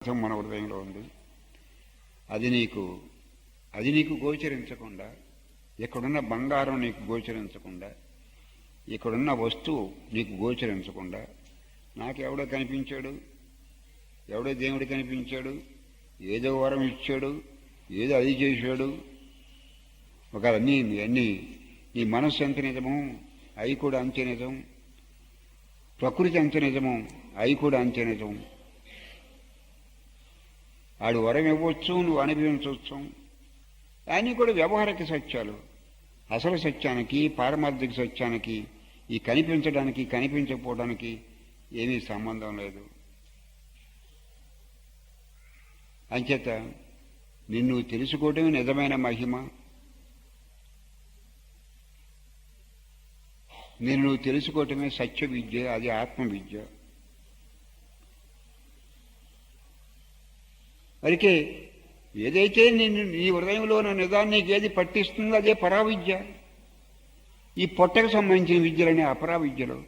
మన హృదయంలో ఉంది. అది నీకు గోచరించకుండా, ఇక్కడున్న బంగారం నీకు గోచరించకుండా, ఇక్కడున్న వస్తువు నీకు గోచరించకుండా, నాకెవడో కనిపించాడు, ఎవడో దేవుడు కనిపించాడు, ఏదో వరం ఇచ్చాడు, ఏదో అది చేశాడు, ఒక అన్నీ నీ మనస్సు ఎంత నిజమో అవి కూడా అంతే నిజం, ప్రకృతి అంత నిజమో అవి కూడా అంతే నిజం. ఆడు వరం ఇవ్వచ్చు, నువ్వు అనుభవించవచ్చు, అన్నీ కూడా వ్యవహారిక సత్యాలు. అసలు సత్యానికి, పారమార్థిక సత్యానికి, ఈ కనిపించడానికి కనిపించకపోవడానికి ఏమీ సంబంధం లేదు. అంచేత నిన్ను తెలుసుకోవటమే నిజమైన మహిమ. నిన్ను తెలుసుకోవటమే సత్య విద్య, అది ఆత్మ విద్య. మరికే ఏదైతే నీ హృదయంలో ఉన్న నిజాన్ని ఏది పట్టిస్తుందో అదే పరావిద్య. ఈ పొట్టకు సంబంధించిన విద్యలనే అపరావిద్యలు.